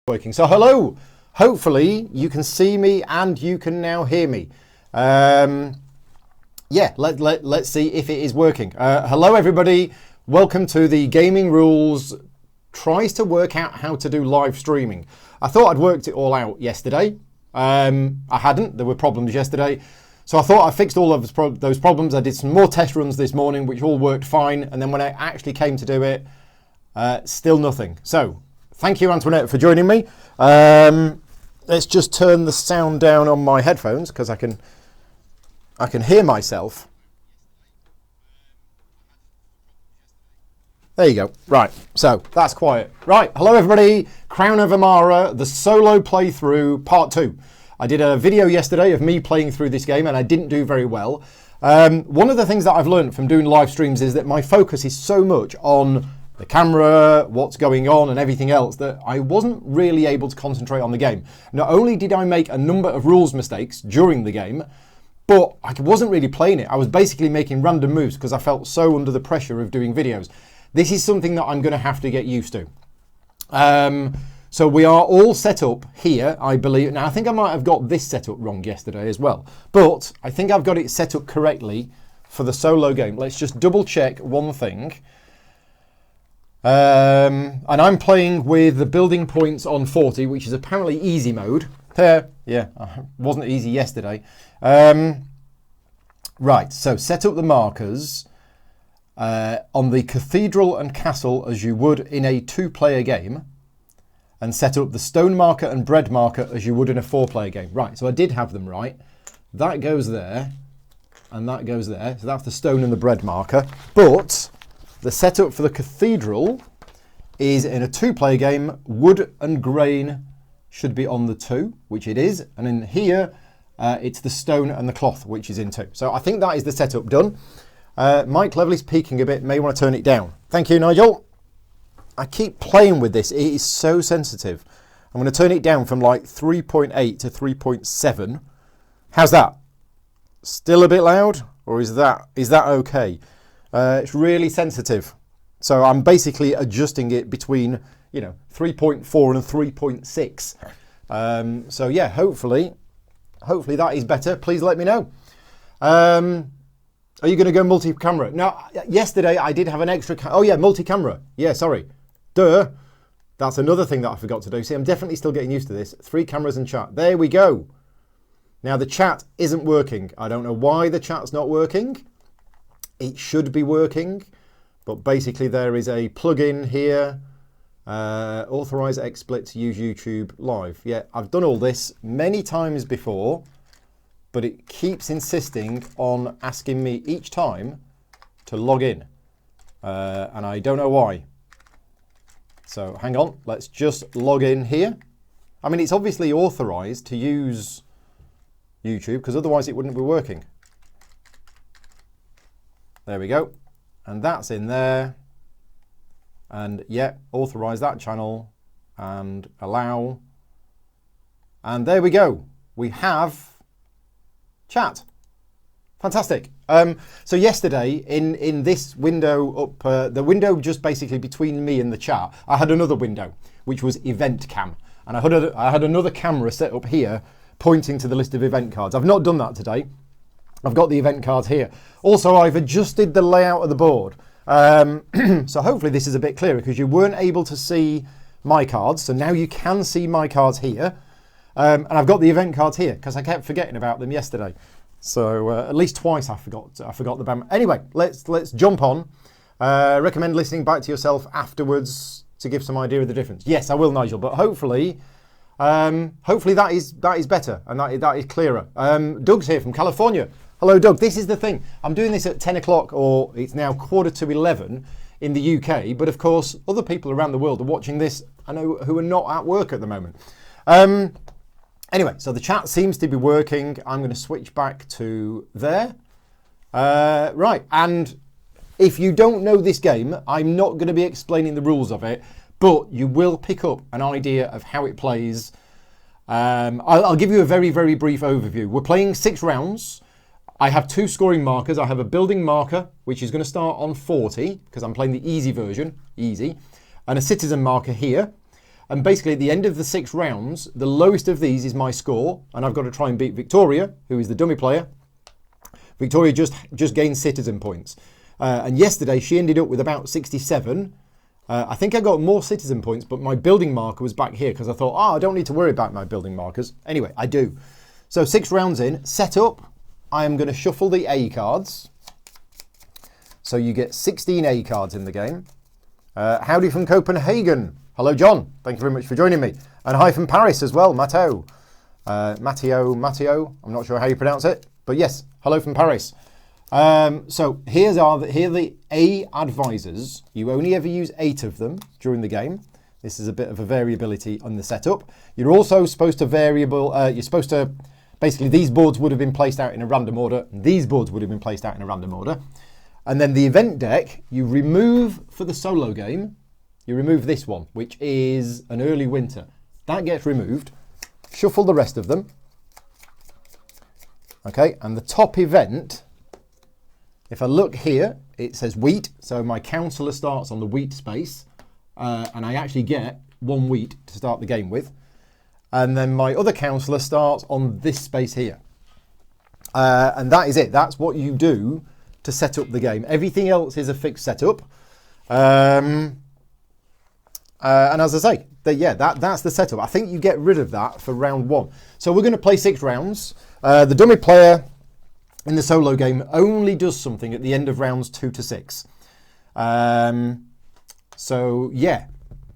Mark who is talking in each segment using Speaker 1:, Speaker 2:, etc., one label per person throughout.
Speaker 1: Working. So hello, hopefully you can see me and you can now hear me. Yeah, let's see if it is working. Hello everybody, welcome to the Gaming Rules tries to work out how to do live streaming. I thought I'd worked it all out yesterday. I hadn't, there were problems yesterday. So I thought I fixed all of those problems. I did some more test runs this morning, which all worked fine. And then when I actually came to do it, still nothing. So thank you, Antoinette, for joining me. Let's just turn the sound down on my headphones because I can hear myself. There you go. Right, so that's quiet. Right, hello everybody. Crown of Emara, the solo playthrough, part 2. I did a video yesterday of me playing through this game and I didn't do very well. One of the things that I've learned from doing live streams is that my focus is so much on the camera, what's going on and everything else that I wasn't really able to concentrate on the game. Not only did I make a number of rules mistakes during the game, but I wasn't really playing it. I was basically making random moves because I felt so under the pressure of doing videos. This is something that I'm going to have to get used to. So we are all set up here, I believe. Now, I think I might have got this set up wrong yesterday as well, but I think I've got it set up correctly for the solo game. Let's just double check one thing. And I'm playing with the building points on 40, which is apparently easy mode. Yeah, wasn't easy yesterday. Right, so set up the markers on the cathedral and castle as you would in a 2-player game, and set up the stone marker and bread marker as you would in a 4-player game. Right, so I did have them right. That goes there, and that goes there. So that's the stone and the bread marker. But the setup for the cathedral is in a 2-player game, wood and grain should be on the 2, which it is. And in here, it's the stone and the cloth, which is in 2. So I think that is the setup done. Mike Lovely's peaking a bit, may want to turn it down. Thank you, Nigel. I keep playing with this, it is so sensitive. I'm going to turn it down from like 3.8 to 3.7. How's that? Still a bit loud? Or is that okay? It's really sensitive. So I'm basically adjusting it between, 3.4 and 3.6. So yeah, hopefully that is better. Please let me know. Are you going to go multi-camera? Now, yesterday I did have an extra... Oh yeah, multi-camera. Yeah, sorry. Duh. That's another thing that I forgot to do. See, I'm definitely still getting used to this. 3 cameras and chat. There we go. Now the chat isn't working. I don't know why the chat's not working. It should be working, but basically there is a plugin here. Authorize XSplit to use YouTube Live. Yeah, I've done all this many times before, but it keeps insisting on asking me each time to log in, and I don't know why. So hang on, let's just log in here. I mean, it's obviously authorized to use YouTube because otherwise it wouldn't be working. There we go. And that's in there. And yeah, authorize that channel and allow. And there we go. We have chat. Fantastic. So yesterday in this window up, the window just basically between me and the chat, I had another window, which was event cam. And I had another camera set up here pointing to the list of event cards. I've not done that today. I've got the event cards here. Also, I've adjusted the layout of the board. So hopefully this is a bit clearer because you weren't able to see my cards. So now you can see my cards here. And I've got the event cards here because I kept forgetting about them yesterday. So at least twice I forgot the BAM. Anyway, let's jump on. Recommend listening back to yourself afterwards to give some idea of the difference. Yes, I will, Nigel, but hopefully that is better and that is clearer. Doug's here from California. Hello, Doug. This is the thing. I'm doing this at 10 o'clock, or it's now 11:15 in the UK. But of course, other people around the world are watching this, I know, who are not at work at the moment. Anyway, so the chat seems to be working. I'm going to switch back to there. Right, and if you don't know this game, I'm not going to be explaining the rules of it, but you will pick up an idea of how it plays. I'll give you a very, very brief overview. We're playing 6 rounds. I have 2 scoring markers. I have a building marker, which is going to start on 40, because I'm playing the easy version, easy, and a citizen marker here. And basically at the end of the 6 rounds, the lowest of these is my score, and I've got to try and beat Victoria, who is the dummy player. Victoria just gained citizen points. And yesterday she ended up with about 67. I think I got more citizen points, but my building marker was back here because I thought, I don't need to worry about my building markers. Anyway, I do. So 6 rounds in, set up. I am going to shuffle the A cards. So you get 16 A cards in the game. Howdy from Copenhagen. Hello, John. Thank you very much for joining me. And hi from Paris as well, Matteo. Matteo. I'm not sure how you pronounce it, but yes, hello from Paris. So here are the A advisors. You only ever use 8 of them during the game. This is a bit of a variability on the setup. You're also supposed to basically these boards would have been placed out in a random order, and these boards would have been placed out in a random order. And then the event deck, you remove for the solo game, you remove this one, which is an early winter. That gets removed. Shuffle the rest of them. Okay, and the top event, if I look here, it says wheat. So my councillor starts on the wheat space, and I actually get 1 wheat to start the game with. And then my other councillor starts on this space here. And that is it. That's what you do to set up the game. Everything else is a fixed setup. And as I say, that's the setup. I think you get rid of that for round 1. So we're going to play 6 rounds. The dummy player in the solo game only does something at the end of rounds 2 to 6. So yeah,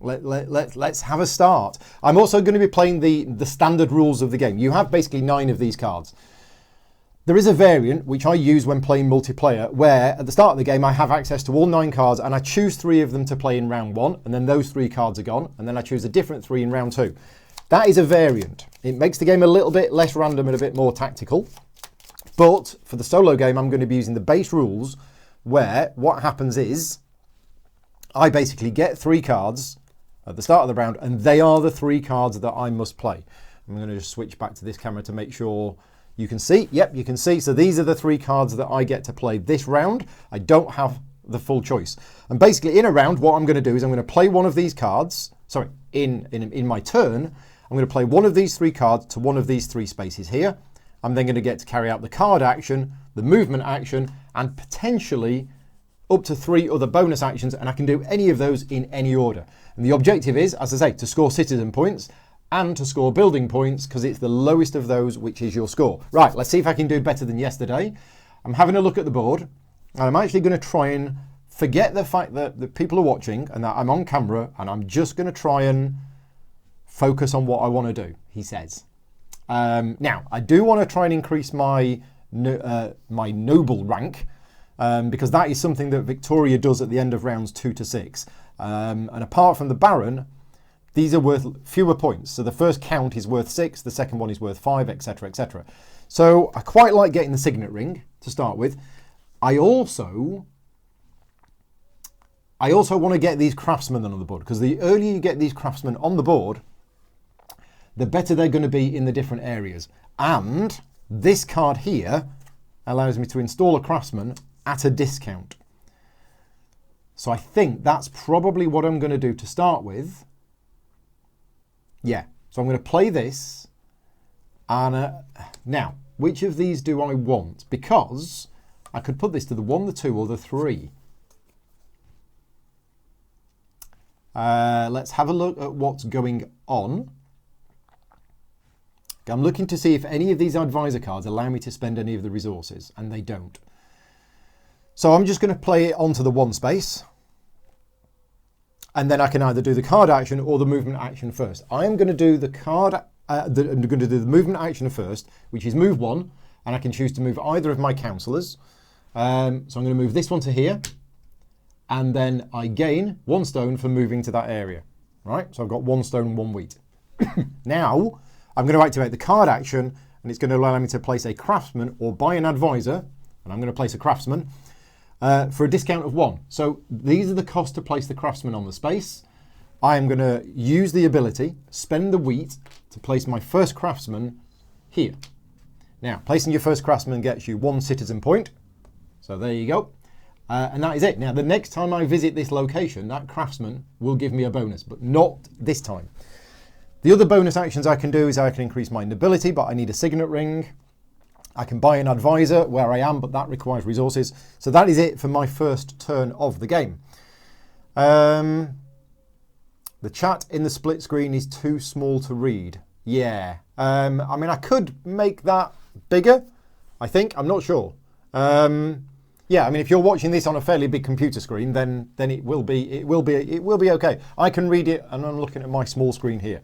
Speaker 1: let's have a start. I'm also going to be playing the standard rules of the game. You have basically 9 of these cards. There is a variant which I use when playing multiplayer where at the start of the game I have access to all 9 cards and I choose 3 of them to play in round 1 and then those 3 cards are gone and then I choose a different 3 in round 2. That is a variant. It makes the game a little bit less random and a bit more tactical. But for the solo game I'm going to be using the base rules where what happens is I basically get 3 cards at the start of the round and they are the 3 cards that I must play. I'm going to just switch back to this camera to make sure you can see. Yep, you can see. So these are the 3 cards that I get to play this round. I don't have the full choice. And basically in a round, what I'm going to do is I'm going to play one of these cards. Sorry, in my turn, I'm going to play one of these 3 cards to one of these 3 spaces here. I'm then going to get to carry out the card action, the movement action, and potentially up to 3 other bonus actions. And I can do any of those in any order. And the objective is, as I say, to score citizen points and to score building points because it's the lowest of those which is your score. Right, let's see if I can do better than yesterday. I'm having a look at the board and I'm actually going to try and forget the fact that the people are watching and that I'm on camera and I'm just going to try and focus on what I want to do, he says. Now, I do want to try and increase my noble rank because that is something that Victoria does at the end of rounds 2 to 6. And apart from the Baron, these are worth fewer points. So the first count is worth 6, the second one is worth 5, etc, etc. So I quite like getting the signet ring to start with. I also want to get these craftsmen on the board because the earlier you get these craftsmen on the board, the better they're going to be in the different areas. And this card here allows me to install a craftsman at a discount. So I think that's probably what I'm going to do to start with. Yeah, so I'm going to play this. And now, which of these do I want? Because I could put this to the 1, the 2, or the 3. Let's have a look at what's going on. I'm looking to see if any of these advisor cards allow me to spend any of the resources, and they don't. So I'm just going to play it onto the 1 space. And then I can either do the card action or the movement action first. I'm going to do the I'm going to do the movement action first, which is move 1, and I can choose to move either of my councillors. So I'm going to move this one to here, and then I gain 1 stone for moving to that area. Right? So I've got 1 stone, 1 wheat. Now I'm going to activate the card action, and it's going to allow me to place a craftsman or buy an advisor, and I'm going to place a craftsman. For a discount of 1. So these are the costs to place the craftsman on the space. I am going to use the ability, spend the wheat to place my first craftsman here. Now, placing your first craftsman gets you 1 citizen point. So there you go. And that is it. Now, the next time I visit this location, that craftsman will give me a bonus, but not this time. The other bonus actions I can do is I can increase my nobility, but I need a signet ring. I can buy an advisor where I am, but that requires resources. So that is it for my first turn of the game. The chat in the split screen is too small to read. Yeah. I mean, I could make that bigger, I think. I'm not sure. Yeah, I mean, if you're watching this on a fairly big computer screen, then it will be okay. I can read it, and I'm looking at my small screen here.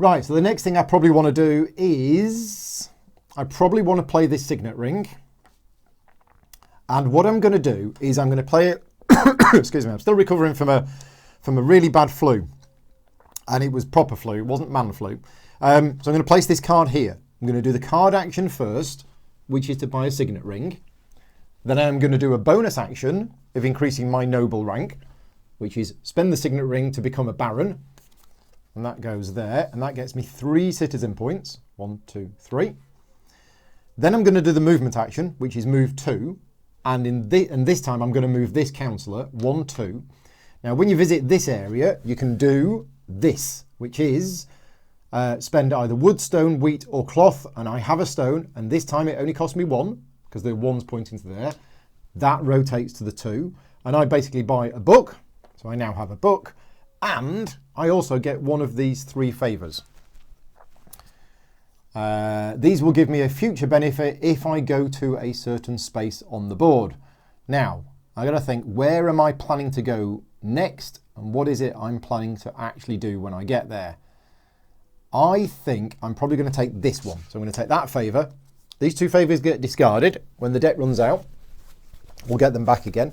Speaker 1: Right, so the next thing I probably want to do is I probably want to play this signet ring. And what I'm going to do is I'm going to play it. Excuse me, I'm still recovering from a really bad flu, and it was proper flu. It wasn't man flu. So I'm going to place this card here. I'm going to do the card action first, which is to buy a signet ring. Then I'm going to do a bonus action of increasing my noble rank, which is spend the signet ring to become a baron. And that goes there, and that gets me 3 citizen points. 1, 2, 3. Then I'm going to do the movement action, which is move 2. And this time I'm going to move this councillor, 1, 2. Now, when you visit this area, you can do this, which is spend either wood, stone, wheat, or cloth. And I have a stone, and this time it only cost me 1, because the 1's pointing to there. That rotates to the 2. And I basically buy a book. So I now have a book. And I also get one of these 3 favours. These will give me a future benefit if I go to a certain space on the board. Now, I got to think, where am I planning to go next? And what is it I'm planning to actually do when I get there? I think I'm probably going to take this one. So I'm going to take that favour. These 2 favours get discarded. When the deck runs out, we'll get them back again.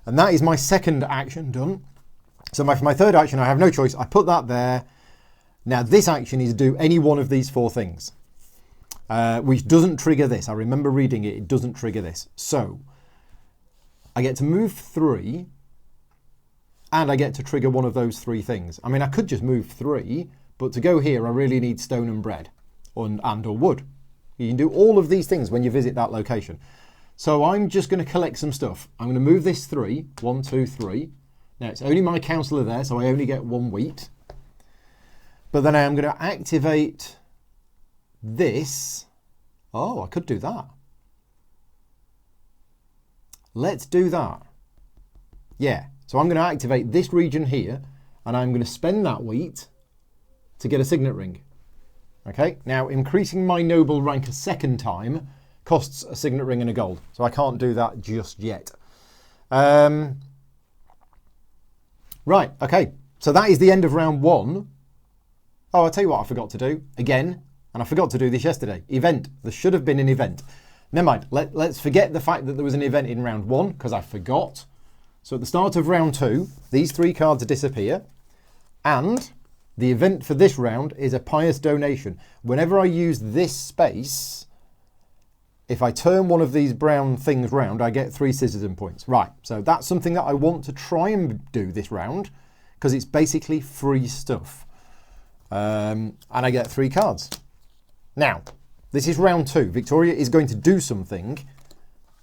Speaker 1: And that is my second action done. So for my third action, I have no choice. I put that there. Now, this action is do any one of these 4 things, which doesn't trigger this. I remember reading it. It doesn't trigger this. So I get to move 3, and I get to trigger one of those 3 things. I mean, I could just move 3, but to go here, I really need stone and bread and or wood. You can do all of these things when you visit that location. So I'm just going to collect some stuff. I'm going to move this 3. 1, 2, 3. Now, it's only my councillor there, so I only get 1 wheat. But then I am going to activate this. Oh, I could do that. Let's do that. Yeah, so I'm going to activate this region here, and I'm going to spend that wheat to get a signet ring. Okay, now increasing my noble rank a second time costs a signet ring and a gold. So I can't do that just yet. Right, okay, so that is the end of round 1. Oh, I'll tell you what I forgot to do again, and I forgot to do this yesterday. Event. There should have been an event. Never mind, let's forget the fact that there was an event in round 1, because I forgot. So at the start of round 2, these 3 cards disappear, and the event for this round is a pious donation. Whenever I use this space, if I turn one of these brown things round, I get 3 citizen points. Right, so that's something that I want to try and do this round, because it's basically free stuff. And I get 3 cards. Now, this is round 2. Victoria is going to do something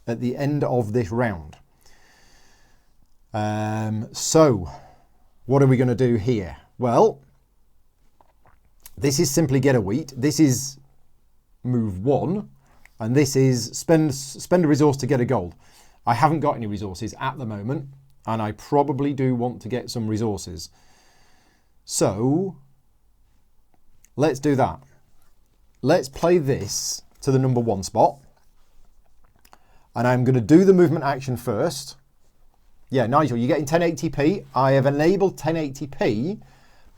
Speaker 1: at the end of this round. So, what are we going to do here? Well, this is simply get a wheat. This is move 1. And this is spend a resource to get a gold. I haven't got any resources at the moment, and I probably do want to get some resources. So, let's do that. Let's play this to the number 1 spot. And I'm going to do the movement action first. Yeah, Nigel, you're getting 1080p. I have enabled 1080p,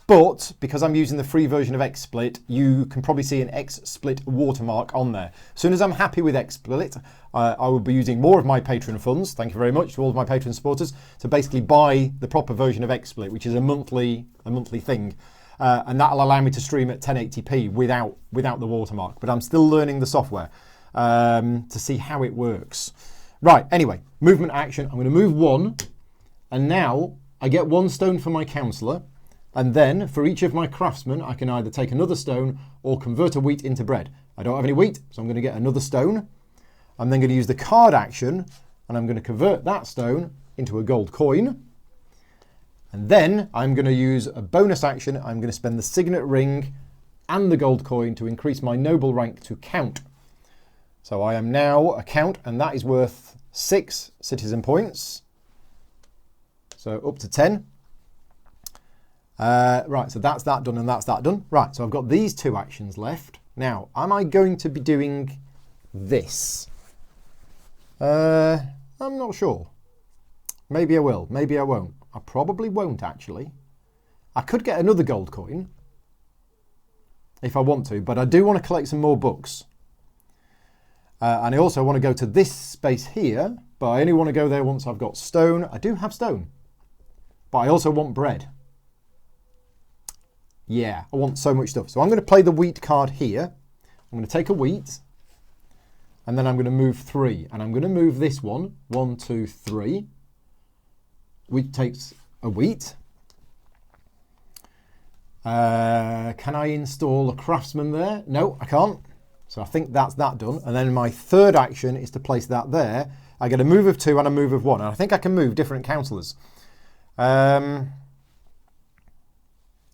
Speaker 1: but because I'm using the free version of XSplit, you can probably see an XSplit watermark on there. As soon as I'm happy with XSplit, I will be using more of my Patreon funds, thank you very much to all of my Patreon supporters, to basically buy the proper version of XSplit, which is a monthly thing. And that'll allow me to stream at 1080p without the watermark. But I'm still learning the software to see how it works. Right, anyway, movement action. I'm going to move 1, and now I get 1 stone for my councillor. And then for each of my craftsmen, I can either take another stone or convert a wheat into bread. I don't have any wheat, so I'm going to get another stone. I'm then going to use the card action, and I'm going to convert that stone into a gold coin. And then I'm going to use a bonus action. I'm going to spend the signet ring and the gold coin to increase my noble rank to count. So I am now a count, and that is worth 6 citizen points. So up to 10. Right, so that's that done and that's that done. Right, so I've got these 2 actions left. Now, am I going to be doing this? I'm not sure. Maybe I will, maybe I won't. I probably won't, actually. I could get another gold coin if I want to, but I do want to collect some more books. And I also want to go to this space here, but I only want to go there once I've got stone. I do have stone, but I also want bread. Yeah, I want so much stuff. So I'm going to play the wheat card here. I'm going to take a wheat, and then I'm going to move 3. And I'm going to move this one, 1, 2, 3. Wheat takes a wheat. Can I install a craftsman there? No, I can't. So I think that's that done. And then my third action is to place that there. I get a move of 2 and a move of 1. And I think I can move different councillors.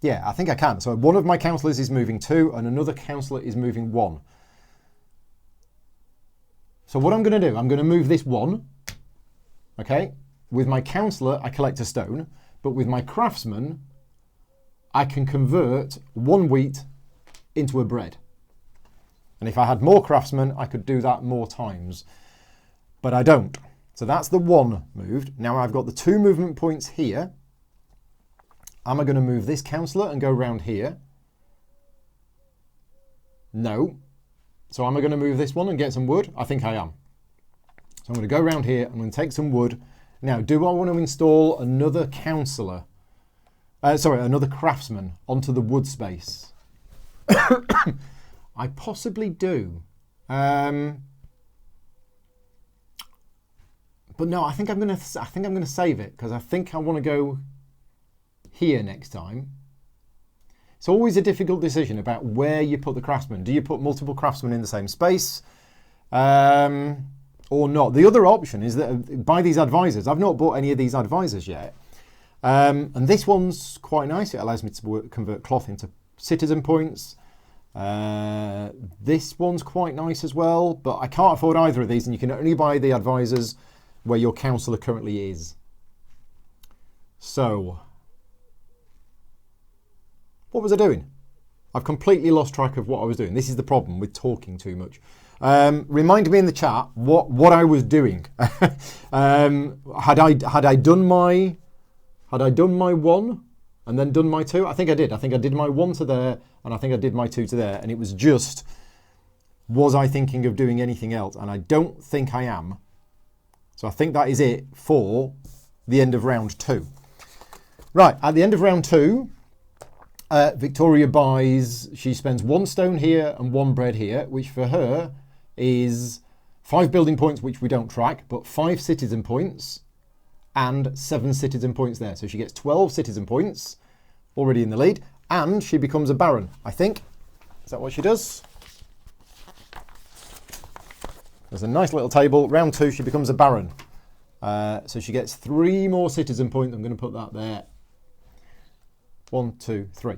Speaker 1: Yeah, I think I can. So one of my councillors is moving 2 and another councillor is moving 1. So what I'm going to do, I'm going to move this 1. Okay. With my councillor, I collect a stone. But with my craftsman, I can convert 1 wheat into a bread. And if I had more craftsmen, I could do that more times. But I don't. So that's the 1 moved. Now I've got the 2 movement points here. Am I going to move this councillor and go round here? No. So am I going to move this one and get some wood? I think I am. So I'm going to go round here. I'm going to take some wood. Now, do I want to install another councillor? Another craftsman onto the wood space? I possibly do. But no, I think I'm going to save it because I think I want to go here next time. It's always a difficult decision about where you put the craftsman. Do you put multiple craftsmen in the same space? Or not? The other option is that buy these advisors. I've not bought any of these advisors yet. And this one's quite nice. It allows me to convert cloth into citizen points. This one's quite nice as well, but I can't afford either of these, and you can only buy the advisors where your councillor currently is. So, what was I doing? I've completely lost track of what I was doing. This is the problem with talking too much. Remind me in the chat what I was doing. Had I done my 1 and then done my 2? I think I did. I think I did my 1 to there, and I think I did my 2 to there, and it was just, was I thinking of doing anything else? And I don't think I am. So I think that is it for the end of round 2. Right, at the end of round 2, Victoria buys, she spends 1 stone here and 1 bread here, which for her is 5 building points, which we don't track, but 5 citizen points and 7 citizen points there. So she gets 12 citizen points, already in the lead, and she becomes a baron, I think. Is that what she does? There's a nice little table. Round 2, she becomes a baron. So she gets 3 more citizen points. I'm going to put that there. 1, 2, 3.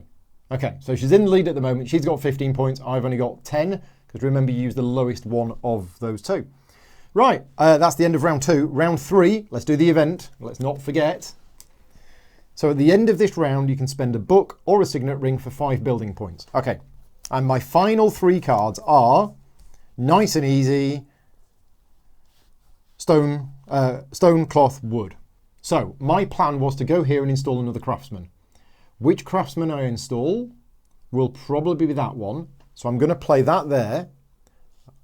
Speaker 1: Okay, so she's in the lead at the moment. She's got 15 points. I've only got 10, because remember, you used the lowest one of those 2. Right, that's the end of round 2. Round 3, let's do the event. Let's not forget. So at the end of this round, you can spend a book or a signet ring for 5 building points. Okay, and my final 3 cards are nice and easy. Stone, cloth, wood. So my plan was to go here and install another craftsman. Which craftsman I install will probably be that one. So I'm going to play that there.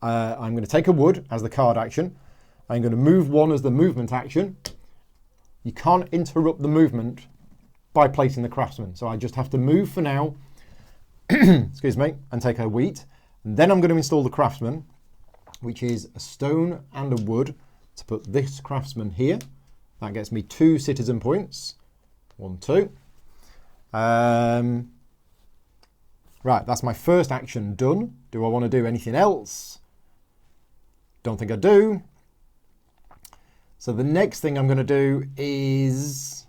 Speaker 1: I'm going to take a wood as the card action. I'm going to move 1 as the movement action. You can't interrupt the movement by placing the craftsman. So I just have to move for now, excuse me, and take a wheat. And then I'm going to install the craftsman, which is a stone and a wood, to put this craftsman here. That gets me 2 citizen points. 1, 2. Right, that's my first action done. Do I want to do anything else? Don't think I do. So the next thing I'm going to do is...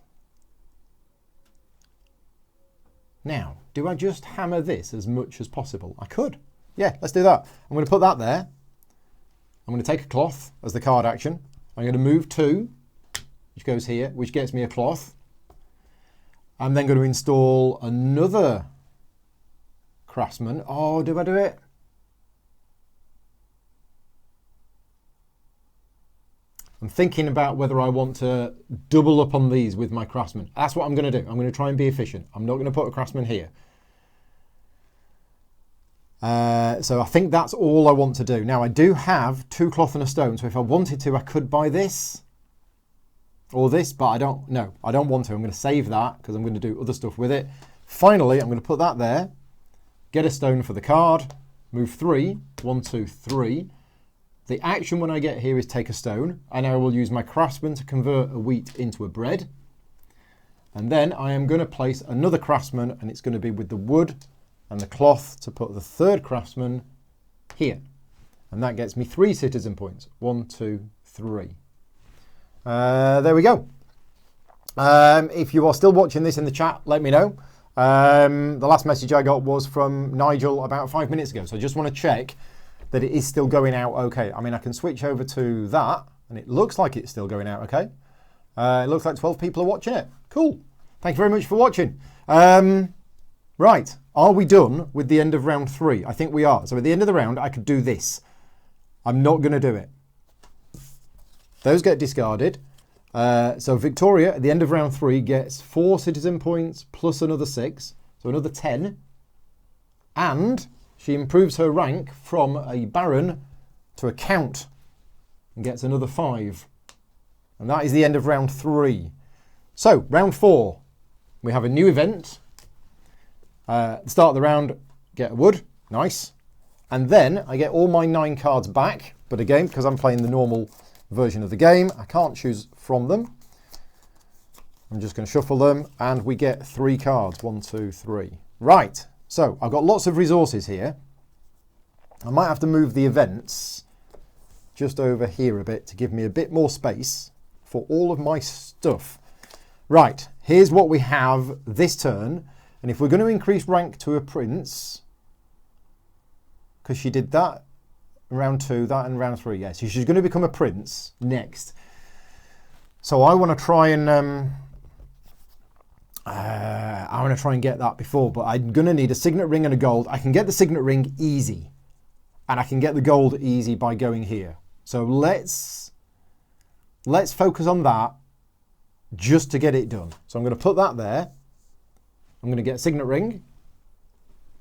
Speaker 1: Now, do I just hammer this as much as possible? I could. Yeah, let's do that. I'm going to put that there. I'm going to take a cloth as the card action. I'm going to move 2, which goes here, which gets me a cloth. I'm then going to install another craftsman. Oh, do I do it? I'm thinking about whether I want to double up on these with my craftsman. That's what I'm going to do. I'm going to try and be efficient. I'm not going to put a craftsman here. So I think that's all I want to do. Now, I do have 2 cloth and a stone, so if I wanted to, I could buy this or this, but I don't want to. I'm going to save that because I'm going to do other stuff with it. Finally, I'm going to put that there, get a stone for the card, move 3, 1, 2, 3. The action when I get here is take a stone, and I will use my craftsman to convert a wheat into a bread. And then I am going to place another craftsman, and it's going to be with the wood and the cloth to put the third craftsman here. And that gets me 3 citizen points. 1, 2, 3. There we go. If you are still watching this in the chat, let me know. The last message I got was from Nigel about 5 minutes ago. So I just want to check that it is still going out okay. I mean, I can switch over to that, and it looks like it's still going out okay. It looks like 12 people are watching it. Cool. Thank you very much for watching. Right, are we done with the end of round 3? I think we are. So at the end of the round, I could do this. I'm not going to do it. Those get discarded. So Victoria, at the end of round 3, gets 4 citizen points plus another 6. So another 10. And she improves her rank from a baron to a count and gets another 5. And that is the end of round 3. So, round 4. We have a new event. At the start of the round, get a wood. Nice. And then I get all my 9 cards back. But again, because I'm playing the normal version of the game, I can't choose from them. I'm just going to shuffle them. And we get 3 cards. 1, 2, 3. Right. So, I've got lots of resources here. I might have to move the events just over here a bit to give me a bit more space for all of my stuff. Right. Here's what we have this turn. And if we're going to increase rank to a prince, because she did that in round 2, that in round 3, yes. So she's going to become a prince next. So I want to try and get that before, but I'm going to need a signet ring and a gold. I can get the signet ring easy, and I can get the gold easy by going here. So let's focus on that just to get it done. So I'm going to put that there. I'm going to get a signet ring.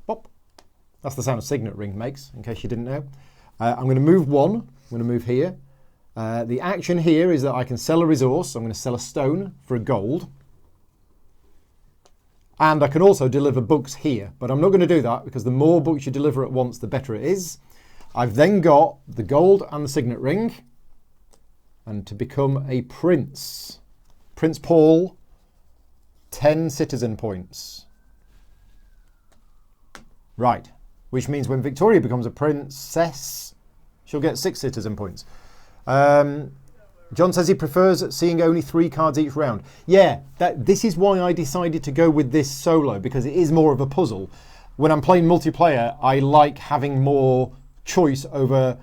Speaker 1: Pop. That's the sound a signet ring makes, in case you didn't know. I'm going to move 1. I'm going to move here. The action here is that I can sell a resource. So I'm going to sell a stone for a gold. And I can also deliver books here. But I'm not going to do that because the more books you deliver at once, the better it is. I've then got the gold and the signet ring. And to become a prince. Prince Paul, 10 citizen points. Right, which means when Victoria becomes a princess, she'll get 6 citizen points. John says he prefers seeing only 3 cards each round. Yeah, this is why I decided to go with this solo, because it is more of a puzzle. When I'm playing multiplayer, I like having more choice over,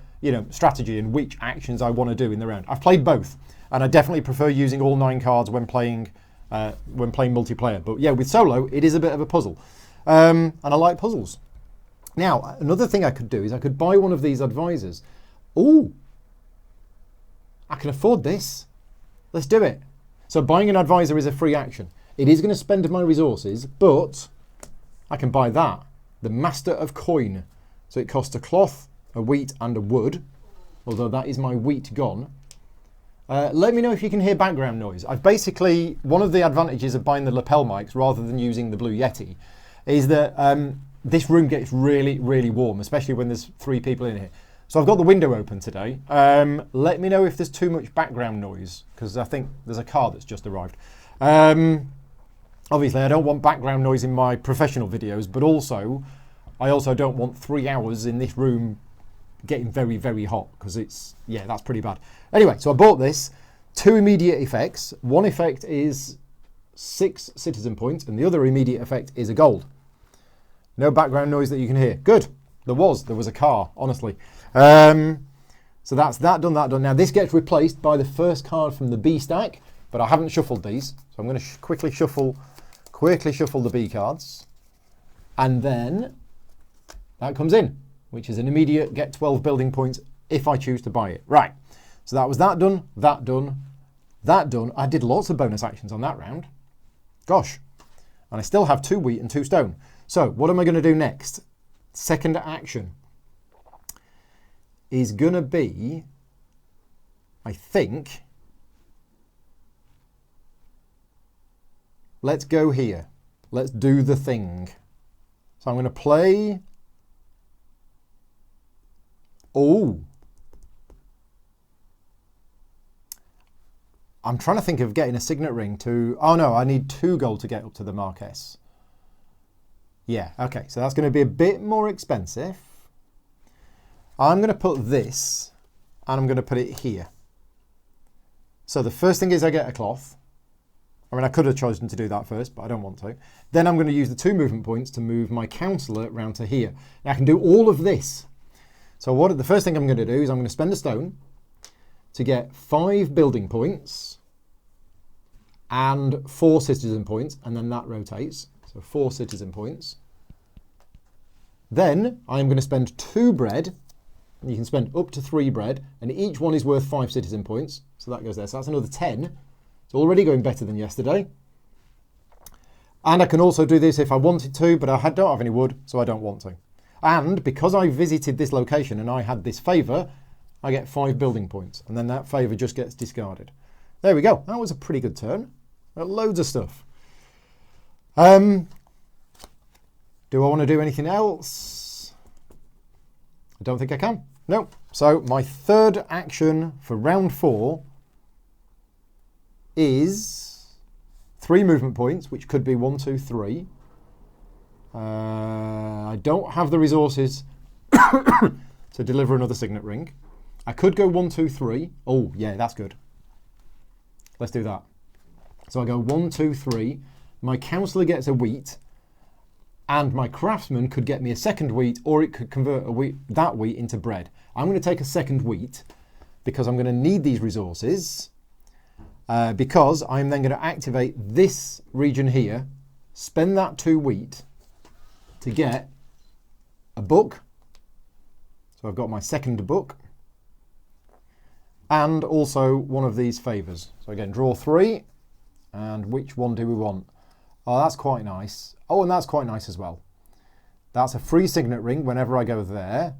Speaker 1: strategy and which actions I want to do in the round. I've played both, and I definitely prefer using all 9 cards when playing multiplayer. But yeah, with solo, it is a bit of a puzzle. And I like puzzles. Now, another thing I could do is I could buy one of these advisors. Ooh, I can afford this. Let's do it. So buying an advisor is a free action. It is going to spend my resources, but I can buy that. The Master of Coin. So it costs a cloth, a wheat, and a wood. Although that is my wheat gone. Let me know if you can hear background noise. I've basically, one of the advantages of buying the lapel mics rather than using the Blue Yeti is that this room gets really, really warm, especially when there's 3 people in here. So I've got the window open today. Let me know if there's too much background noise, because I think there's a car that's just arrived. Obviously, I don't want background noise in my professional videos, but I also don't want 3 hours in this room getting very, very hot, because that's pretty bad. Anyway, so I bought this. two immediate effects. One effect is 6 citizen points, and the other immediate effect is a gold. No background noise that you can hear. Good. There was a car, honestly. So that's that done, that done. Now this gets replaced by the first card from the B stack, but I haven't shuffled these. So I'm going to quickly shuffle the B cards. And then that comes in, which is an immediate get 12 building points if I choose to buy it. Right. So that was that done, that done, that done. I did lots of bonus actions on that round. Gosh. And I still have 2 wheat and 2 stone. So what am I going to do next? Second action is going to be, I think, let's go here. Let's do the thing. So I'm going to play, I'm trying to think of getting a signet ring to, oh no, I need 2 gold to get up to the Marquess. Yeah, okay, so that's going to be a bit more expensive. I'm going to put this, and I'm going to put it here. So the first thing is I get a cloth. I mean, I could have chosen to do that first, but I don't want to. Then I'm going to use the 2 movement points to move my councillor round to here. Now I can do all of this. So the first thing I'm going to do is I'm going to spend a stone to get 5 building points and 4 citizen points, and then that rotates. So 4 citizen points. Then I'm going to spend 2 bread. You can spend up to 3 bread, and each one is worth 5 citizen points. So that goes there. So that's another 10. It's already going better than yesterday. And I can also do this if I wanted to, but I don't have any wood, so I don't want to. And because I visited this location and I had this favour, I get 5 building points. And then that favour just gets discarded. There we go. That was a pretty good turn. Loads of stuff. Do I want to do anything else? I don't think I can. No. So my third action for round 4 is 3 movement points, which could be 1, 2, 3. I don't have the resources to deliver another signet ring. I could go 1, 2, 3. Oh, yeah, that's good. Let's do that. So I go 1, 2, 3. My councillor gets a wheat, and my craftsman could get me a second wheat, or it could convert that wheat into bread. I'm going to take a second wheat because I'm going to need these resources, because I'm then going to activate this region here, spend that 2 wheat to get a book. So I've got my second book, and also one of these favours. So again, draw 3, and which one do we want? Oh, that's quite nice. Oh, and that's quite nice as well. That's a free signet ring whenever I go there.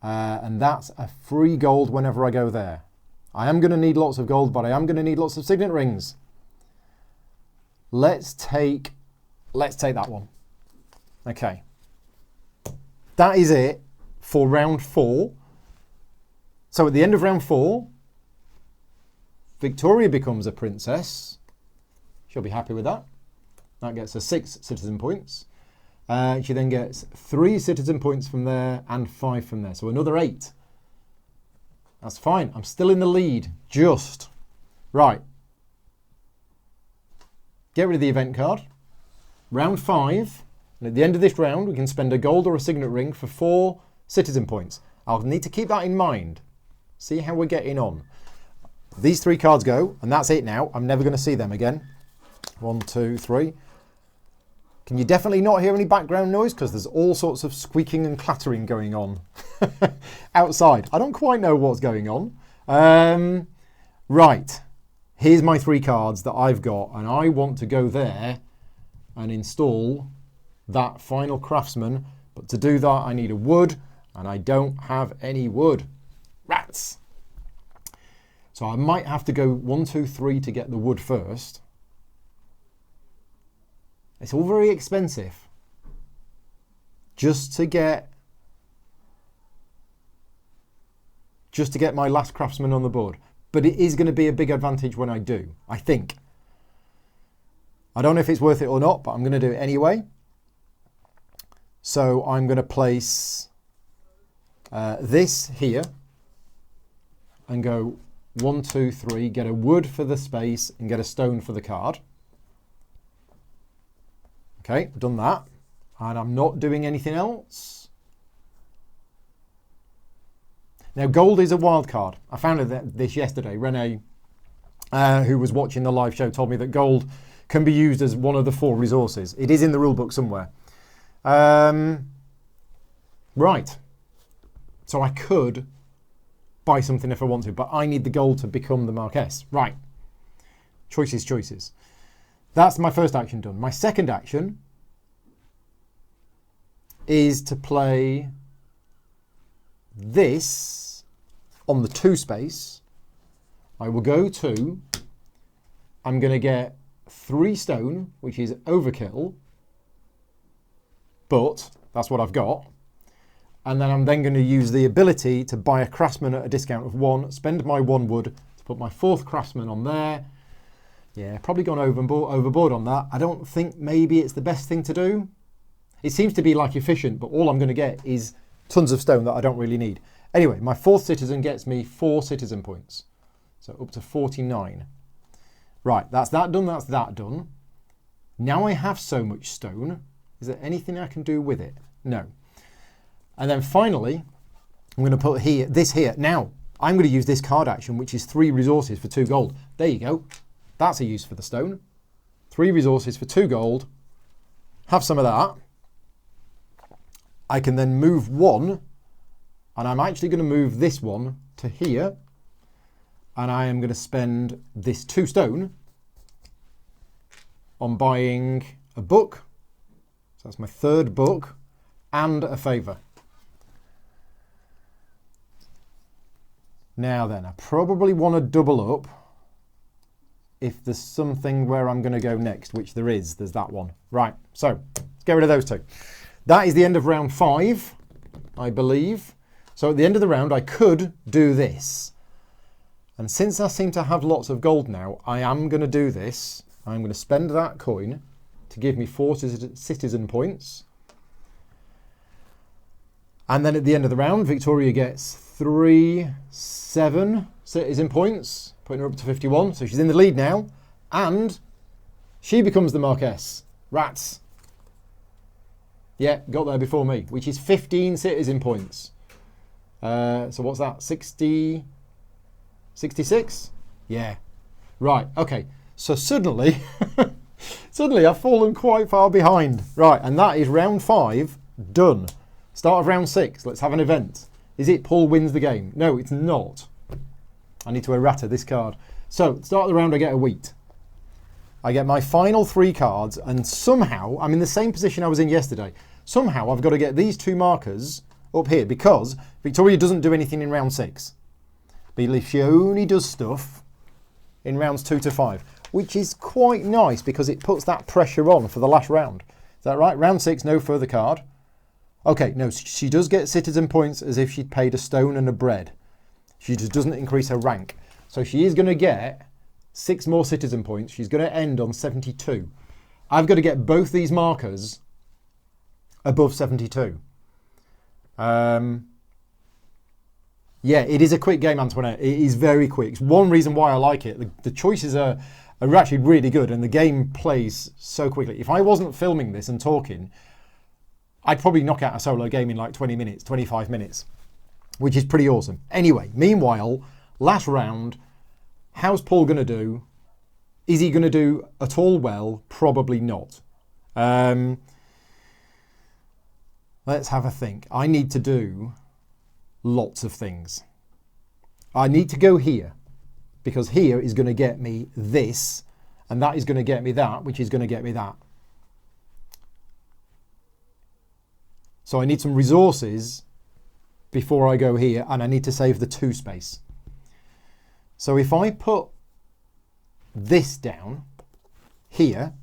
Speaker 1: And that's a free gold whenever I go there. I am going to need lots of gold, but I am going to need lots of signet rings. Let's take that one. Okay. That is it for round 4. So at the end of round 4, Victoria becomes a princess. She'll be happy with that. That gets her 6 citizen points. She then gets 3 citizen points from there and 5 from there. So another 8. That's fine. I'm still in the lead. Just. Right. Get rid of the event card. Round 5. And at the end of this round, we can spend a gold or a signet ring for 4 citizen points. I'll need to keep that in mind. See how we're getting on. These 3 cards go, and that's it now. I'm never going to see them again. 1, 2, 3. Can you definitely not hear any background noise? Because there's all sorts of squeaking and clattering going on outside. I don't quite know what's going on. Right. Here's my 3 cards that I've got, and I want to go there and install that final craftsman. But to do that, I need a wood, and I don't have any wood. Rats! So I might have to go 1, 2, 3 to get the wood first. It's all very expensive. Just to get my last craftsman on the board. But it is going to be a big advantage when I do, I think. I don't know if it's worth it or not, but I'm going to do it anyway. So I'm going to place this here and go 1, 2, 3, get a wood for the space and get a stone for the card. Okay, done that. And I'm not doing anything else. Now, gold is a wild card. I found this yesterday. Renee, who was watching the live show, told me that gold can be used as one of the 4 resources. It is in the rulebook somewhere. Right. So I could buy something if I want to, but I need the gold to become the Marquess. Right. Choices. That's my first action done. My second action is to play this on the 2 space. I will go to, I'm going to get 3 stone, which is overkill, but that's what I've got. And then I'm then going to use the ability to buy a craftsman at a discount of 1, spend my 1 wood to put my 4th craftsman on there. Yeah, probably gone overboard on that. I don't think maybe it's the best thing to do. It seems to be like efficient, but all I'm going to get is tons of stone that I don't really need. Anyway, my 4th citizen gets me 4 citizen points. So up to 49. Right, that's that done, that's that done. Now I have so much stone. Is there anything I can do with it? No. And then finally, I'm going to put this here. Now, I'm going to use this card action, which is 3 resources for 2 gold. There you go. That's a use for the stone. 3 resources for 2 gold. Have some of that. I can then move 1, and I'm actually going to move this one to here, and I am going to spend this 2 stone on buying a book. So that's my 3rd book and a favour. Now then, I probably want to double up if there's something where I'm going to go next, which there is. There's that one. Right, so let's get rid of those 2. That is the end of round 5, I believe. So at the end of the round, I could do this. And since I seem to have lots of gold now, I am going to do this. I'm going to spend that coin to give me 4 citizen points. And then at the end of the round, Victoria gets 7 citizen points, putting her up to 51. So she's in the lead now. And she becomes the Marquess. Rats. Yeah, got there before me, which is 15 citizen points. So what's that? 66? Yeah. Right, okay. So suddenly, I've fallen quite far behind. Right, and that is round 5 done. Start of round 6. Let's have an event. Is it Paul wins the game? No, it's not. I need to errata this card. So, start of the round, I get a wheat. I get my final 3 cards, and somehow, I'm in the same position I was in yesterday. Somehow, I've got to get these 2 markers up here, because Victoria doesn't do anything in round 6. But she only does stuff in rounds 2 to 5, which is quite nice, because it puts that pressure on for the last round. Is that right? Round 6, no further card. Okay, no, she does get citizen points as if she'd paid a stone and a bread. She just doesn't increase her rank. So she is going to get 6 more citizen points. She's going to end on 72. I've got to get both these markers above 72. Yeah, it is a quick game, Antoinette. It is very quick. It's one reason why I like it. The choices are actually really good, and the game plays so quickly. If I wasn't filming this and talking, I'd probably knock out a solo game in like 20 minutes, 25 minutes, which is pretty awesome. Anyway, meanwhile, last round, how's Paul going to do? Is he going to do at all well? Probably not. Let's have a think. I need to do lots of things. I need to go here, because here is going to get me this, and that is going to get me that, which is going to get me that. So I need some resources before I go here, and I need to save the 2 space. So if I put this down here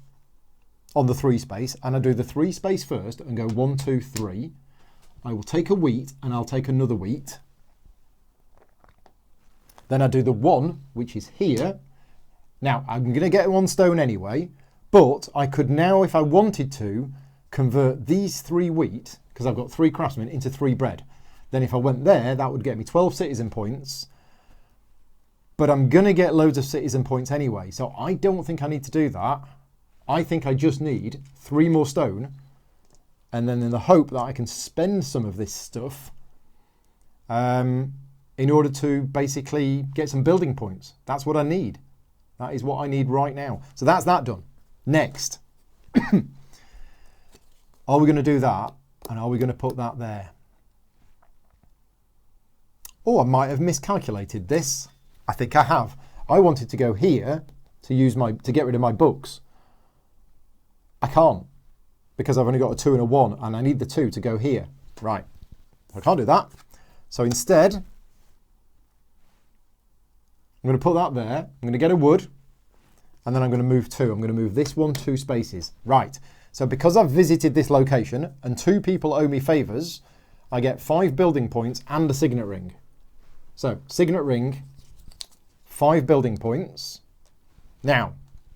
Speaker 1: on the 3 space, and I do the 3 space first and go 1, 2, 3, I will take a wheat and I'll take another wheat. Then I do the 1, which is here. Now I'm going to get 1 stone anyway, but I could now, if I wanted to, convert these 3 wheat, because I've got 3 craftsmen, into 3 bread. Then if I went there, that would get me 12 citizen points. But I'm going to get loads of citizen points anyway, so I don't think I need to do that. I think I just need 3 more stone, and then in the hope that I can spend some of this stuff in order to basically get some building points. That's what I need. That is what I need right now. So that's that done. Next. Are we going to do that? And are we going to put that there? Oh, I might have miscalculated this. I think I have. I wanted to go here to get rid of my books. I can't, because I've only got a 2 and a 1, and I need the 2 to go here. Right. I can't do that. So instead, I'm going to put that there. I'm going to get a wood, and then I'm going to move 2. I'm going to move this 1 2 spaces. Right. So because I've visited this location and 2 people owe me favours, I get 5 building points and a signet ring. So signet ring, 5 building points. Now,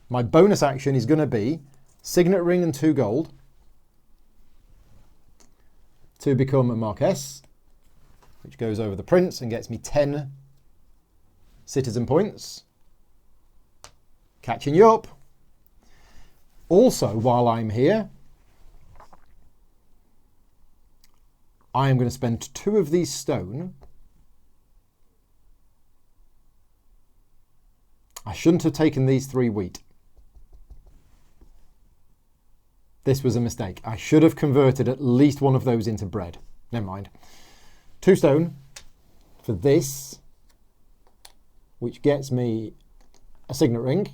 Speaker 1: my bonus action is going to be signet ring and 2 gold to become a Marquess, which goes over the prince and gets me 10 citizen points. Catching you up. Also, while I'm here, I am going to spend 2 of these stone. I shouldn't have taken these 3 wheat. This was a mistake. I should have converted at least 1 of those into bread. Never mind. 2 stone for this, which gets me a signet ring.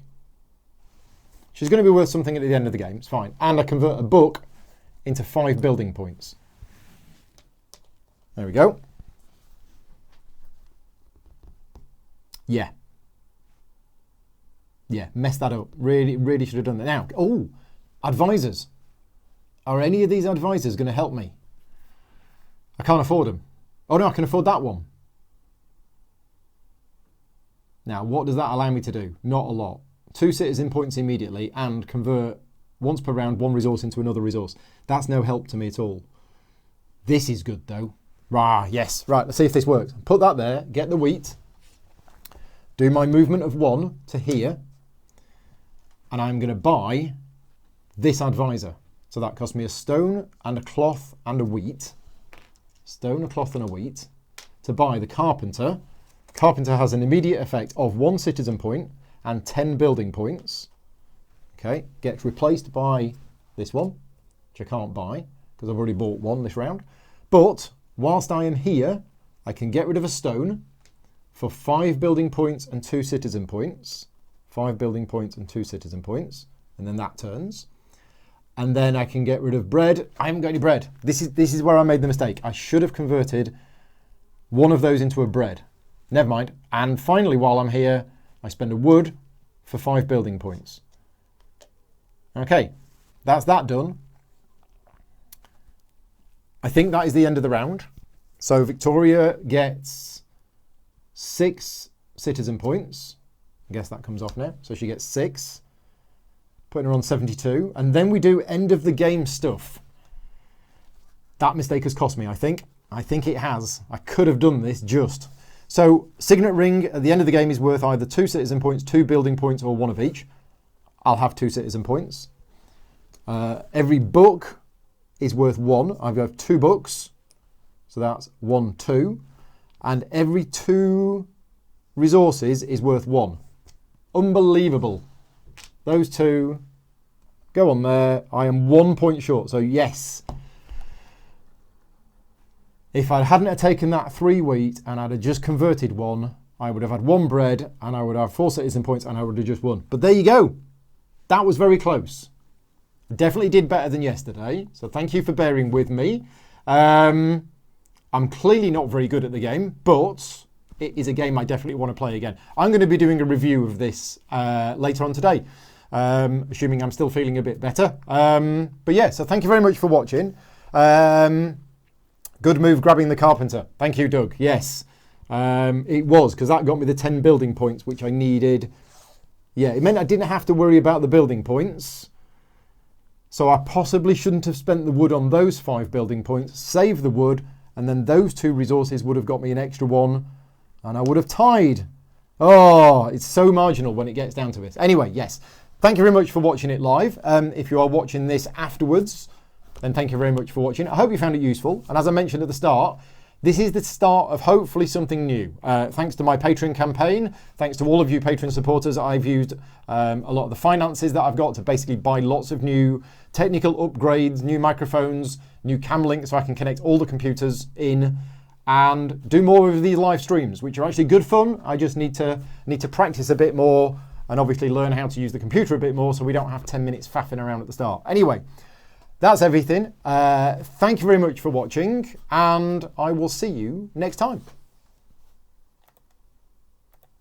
Speaker 1: She's going to be worth something at the end of the game. It's fine. And I convert a book into 5 building points. There we go. Yeah. Yeah, messed that up. Really, really should have done that. Now, oh, advisors. Are any of these advisors going to help me? I can't afford them. Oh no, I can afford that one. Now, what does that allow me to do? Not a lot. 2 citizen points immediately and convert once per round 1 resource into another resource. That's no help to me at all. This is good though. Rah, yes. Right, let's see if this works. Put that there, get the wheat, do my movement of 1 to here, and I'm going to buy this advisor. So that cost me a stone and a cloth and a wheat. Stone, a cloth and a wheat. To buy the carpenter. Carpenter has an immediate effect of 1 citizen point and 10 building points. Okay, gets replaced by this one, which I can't buy because I've already bought 1 this round. But whilst I am here, I can get rid of a stone for 5 building points and 2 citizen points. 5 building points and 2 citizen points. And then that turns. And then I can get rid of bread. I haven't got any bread. This is where I made the mistake. I should have converted 1 of those into a bread. Never mind. And finally, while I'm here, I spend a wood for 5 building points. Okay, that's that done. I think that is the end of the round. So Victoria gets 6 citizen points. I guess that comes off now. So she gets 6. Putting her on 72. And then we do end of the game stuff. That mistake has cost me, I think. I think it has. I could have done this just. So signet ring at the end of the game is worth either 2 citizen points, 2 building points, or 1 of each. I'll have 2 citizen points. Every book is worth 1. I've got 2 books. So that's 1, 2. And every 2 resources is worth 1. Unbelievable. Those 2 go on there. I am 1 point short. So yes. If I hadn't have taken that 3 wheat and I'd have just converted 1, I would have had 1 bread and I would have 4 citizen points and I would have just won. But there you go. That was very close. Definitely did better than yesterday. So thank you for bearing with me. I'm clearly not very good at the game, but it is a game I definitely want to play again. I'm going to be doing a review of this later on today. Assuming I'm still feeling a bit better. But yeah, so thank you very much for watching. Good move grabbing the carpenter. Thank you, Doug. Yes, it was, because that got me the 10 building points, which I needed. Yeah, it meant I didn't have to worry about the building points. So I possibly shouldn't have spent the wood on those 5 building points, save the wood, and then those 2 resources would have got me an extra 1, and I would have tied. Oh, it's so marginal when it gets down to it. Anyway, yes. Thank you very much for watching it live. If you are watching this afterwards, then thank you very much for watching. I hope you found it useful. And as I mentioned at the start, this is the start of hopefully something new. Thanks to my Patreon campaign, thanks to all of you Patreon supporters, I've used a lot of the finances that I've got to basically buy lots of new technical upgrades, new microphones, new cam links so I can connect all the computers in and do more of these live streams, which are actually good fun. I just need to practice a bit more and obviously learn how to use the computer a bit more so we don't have 10 minutes faffing around at the start. Anyway, that's everything. Thank you very much for watching, and I will see you next time.